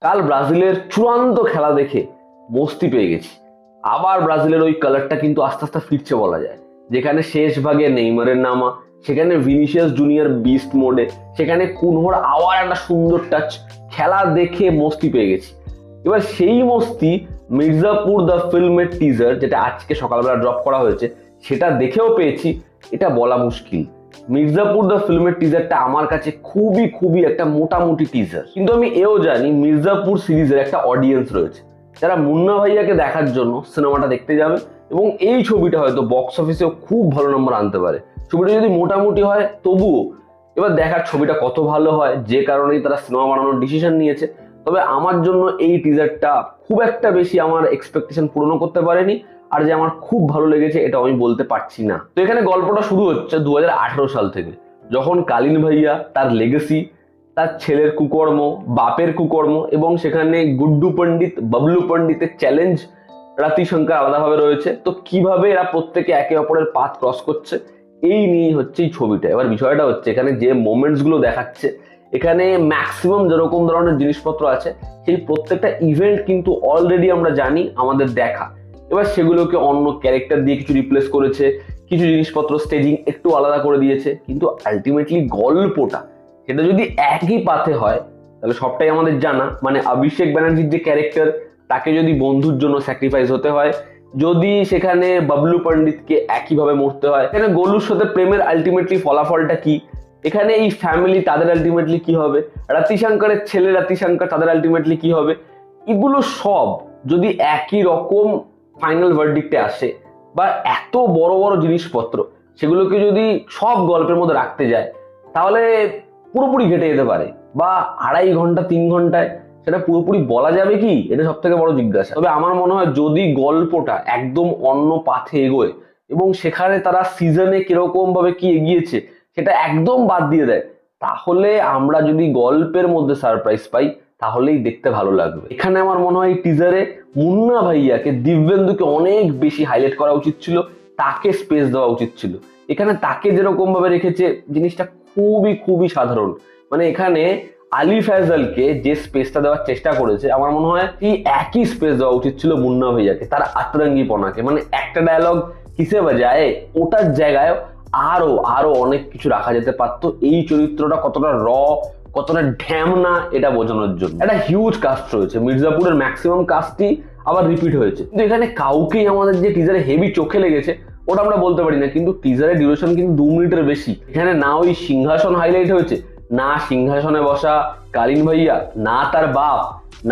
কাল ব্রাজিলের চূড়ান্ত খেলা দেখে মস্তি পেয়ে গেছি। আবার ব্রাজিলের ওই কালারটা কিন্তু আস্তে আস্তে ফিরছে বলা যায়। যেখানে শেষ ভাগে নেইমারের নামা, সেখানে ভিনিসিয়াস জুনিয়র বিস্ট মোডে, সেখানে কুনহোর আবার একটা সুন্দর টাচ, খেলা দেখে মস্তি পেয়ে গেছি। এবার সেই মস্তি মির্জাপুর দ্য ফিল্মের টিজার, যেটা আজকে সকালবেলা ড্রপ করা হয়েছে, সেটা দেখেও পেয়েছি। এটা বলা মুশকিল। মির্জাপুর দ্য ফিল্মের টিজারটা আমার কাছে খুবই খুবই একটা মোটামুটি টিজার, কিন্তু আমি এও জানি মির্জাপুর সিরিজের একটা অডিয়েন্স রয়েছে যারা মুন্না ভাইয়াকে দেখার জন্য সিনেমাটা দেখতে যাবে, এবং এই ছবিটা হয়তো বক্স অফিসেও খুব ভালো নম্বর আনতে পারে। ছবিটা যদি মোটামুটি হয় তবুও এবার দেখার ছবিটা কত ভালো হয়, যে কারণেই তারা সিনেমা বানানোর ডিসিশন নিয়েছে। তবে আমার জন্য এই টিজারটা খুব একটা বেশি আমার এক্সপেকটেশন পূরণ করতে পারেনি, আর যে আমার খুব ভালো লেগেছে এটা আমি বলতে পারছি না। তো এখানে গল্পটা শুরু হচ্ছে 2018 সাল থেকে, যখন কালীন ভাইয়া তার লেগেসি, তার ছেলের কুকর্ম, বাপের কুকর্ম, এবং সেখানে গুড্ডু পণ্ডিত, বাবলু পণ্ডিতের চ্যালেঞ্জ, রাতিশঙ্কর আলাদাভাবে রয়েছে, তো কিভাবে এরা প্রত্যেকে একে অপরের পাথ ক্রস করছে, এই নিয়েই হচ্ছে এই ছবিটা। এবার বিষয়টা হচ্ছে এখানে যে মোমেন্টস গুলো দেখাচ্ছে, এখানে ম্যাক্সিমাম যেরকম ধরনের জিনিসপত্র আছে সেই প্রত্যেকটা ইভেন্ট কিন্তু অলরেডি আমরা জানি, আমাদের দেখা। এবার সেগুলোকে অন্য ক্যারেক্টার দিয়ে কিছু রিপ্লেস করেছে, কিছু জিনিসপত্র স্টেজিং একটু আলাদা করে দিয়েছে, কিন্তু আলটিমেটলি গল্পটা সেটা যদি একই পাথে হয় তাহলে সবটাই আমাদের জানা। মানে অভিষেক ব্যানার্জির যে ক্যারেক্টার, তাকে যদি বন্ধুর জন্য স্যাক্রিফাইস হতে হয়, যদি সেখানে বাবলু পণ্ডিতকে একইভাবে মরতে হয়, এখানে গোলুর সাথে প্রেমের আলটিমেটলি ফলাফলটা কি, এখানে এই ফ্যামিলি তাদের আলটিমেটলি কি হবে, রাতিশঙ্করের ছেলে রাতিশঙ্কর তাদের আলটিমেটলি কি হবে, এগুলো সব যদি একই রকম ফাইনাল ভার্ডিক্টে আসে, বা এত বড় বড় জিনিসপত্র সেগুলোকে যদি সব গল্পের মধ্যে রাখতে যায়, তাহলে পুরোপুরি ঘেটে যেতে পারে। বা 2.5 ঘন্টা 3 ঘন্টায় সেটা পুরোপুরি বলা যাবে কি, এটা সব থেকে বড় জিজ্ঞাসা। তবে আমার মনে হয় যদি গল্পটা একদম অন্য পাথে এগোয়, এবং সেখানে তারা সিজনে কিরকম ভাবে কি এগিয়েছে সেটা একদম বাদ দিয়ে দেয়, তাহলে আমরা যদি গল্পের মধ্যে সারপ্রাইজ পাই তাহলেই দেখতে ভালো লাগবে। এখানে আমার মনে হয় টিজারে মুন্না ভাইয়াকে, দিব্যেন্দুকে অনেক বেশি হাইলাইট করা উচিত ছিল, তাকে স্পেস দেওয়া উচিত ছিল। এখানে তাকে যেরকম ভাবে রেখেছে জিনিসটা খুবই খুবই সাধারণ। মানে এখানে আলী ফয়সালকে যে স্পেসটা দেওয়ার চেষ্টা করেছে, আমার মনে হয় এই একই স্পেস দেওয়া উচিত ছিল মুন্না ভাইয়াকে, তার আতরঙ্গিপনাকে। মানে একটা ডায়লগ কিসে বাজায়, ওটার জায়গায় আরো আরো অনেক কিছু রাখা যেতে পারতো, এই চরিত্রটা কতটা কতটা ঢ্যামনা এটা বোঝানোর জন্য। একটা হিউজ কাস্ট রয়েছে, মির্জাপুরের ম্যাক্সিমাম কাস্টই আবার রিপিট হয়েছে, কিন্তু এখানে কাউকেই আমাদের যে টিজারে হেভি চোখে লেগেছে ওটা আমরা বলতে পারি না। কিন্তু টিজারের ডিউরেশন কিন্তু 2 মিনিটের বেশি। এখানে না ওই সিংহাসন হাইলাইট হয়েছে, না সিংহাসনে বসা কালীন ভাইয়া, না তার বাপ,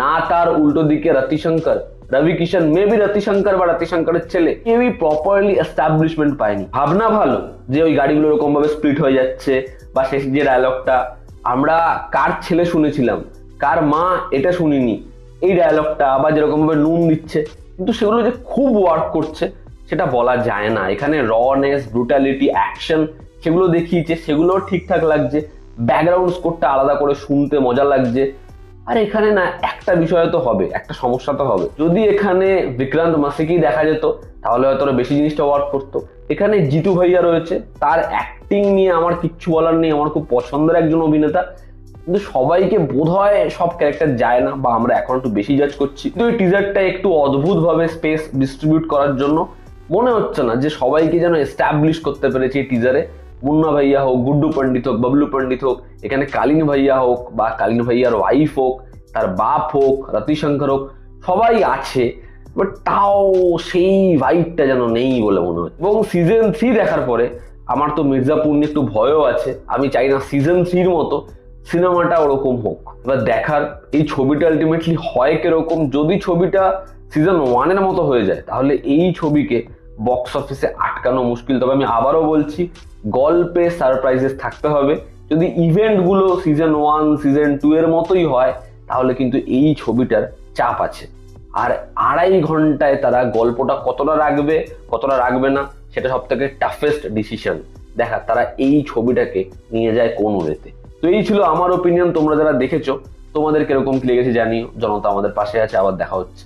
না তার উল্টো দিকে রাতিশঙ্কর, রবি কিষান, মেবি রাতিশঙ্কর বা রাতিশঙ্করের ছেলে, কেউই প্রপারলি এস্টাবলিশমেন্ট পায়নি। ভাবনা ভালো যে ওই গাড়িগুলো এরকম ভাবে স্প্লিট হয়ে যাচ্ছে, বা শেষ যে ডায়লগটা আমরা কার ছেলে শুনেছিলাম, কার মা এটা শুনিনি, এই ডায়লগটা আবার যেরকম ভাবে নুন দিচ্ছে, কিন্তু সেগুলো যে খুব ওয়ার্ক করছে সেটা বলা যায় না। এখানে রনেস, ব্রুটালিটি, অ্যাকশন সেগুলো দেখিয়েছে, সেগুলো ঠিকঠাক লাগছে, ব্যাকগ্রাউন্ড স্কোরটা আলাদা করে শুনতে মজা লাগছে। আর এখানে না একটা বিষয় তো হবে, একটা সমস্যা তো হবে, যদি এখানে বিক্রান্ত মাসিকি দেখা যেত তাহলে হয়তো বেশি জিনিসটা ওয়ার্ক করতো। এখানে জিতু ভাইয়া রয়েছে, তার অ্যাক্টিং নিয়ে আমার কিচ্ছু বলার নেই, আমার খুব পছন্দের একজন অভিনেতা, কিন্তু সবাইকে বোধহয় সব ক্যারেক্টার যায় না, বা আমরা এখন একটু বেশি জাজ করছি। কিন্তু এই টিজারটা একটু অদ্ভুত ভাবে স্পেস ডিস্ট্রিবিউট করার জন্য মনে হচ্ছে না যে সবাইকে যেন এস্টাবলিশ করতে পেরেছে এই টিজারে। মুন্না ভাইয়া হোক, গুড্ডু পণ্ডিত হোক, বাবলু পণ্ডিত হোক, এখানে কালীন ভাইয়া হোক, বা কালীন ভাইয়ার ওয়াইফ হোক, তার বাপ হোক, রাতিশঙ্কর হোক, সবাই আছে, বাট তাও সেই ভাইবটা যেন নেই বলে মনে হয়। এবং সিজন 3 দেখার পরে আমার তো মির্জাপুর নিয়ে একটু ভয়ও আছে। আমি চাই না সিজন 3-র মতো সিনেমাটা ওরকম হোক। এবার দেখার এই ছবিটা আলটিমেটলি হয় কিরকম। যদি ছবিটা সিজন 1-এর মতো হয়ে যায় তাহলে এই ছবিকে বক্স অফিসে আটকানো মুশকিল। তবে আমি আবারও বলছি, গল্পে সারপ্রাইজেস থাকতে হবে। যদি ইভেন্টগুলো সিজন 1, সিজন 2 এর মতোই হয় তাহলে কিন্তু এই ছবিটার চাপ আছে। আর 2.5 ঘন্টায় তারা গল্পটা কতটা রাখবে কতটা রাখবে না সেটা সব থেকে টাফেস্ট ডিসিশন। দেখা তারা এই ছবিটাকে নিয়ে যায় কোন ওয়েতে। তো এই ছিল আমার ওপিনিয়ন। তোমরা যারা দেখেছো তোমাদের কিরকম কি লেগেছে জানিও। জনতা আমাদের পাশে আছে। আবার দেখা হচ্ছে।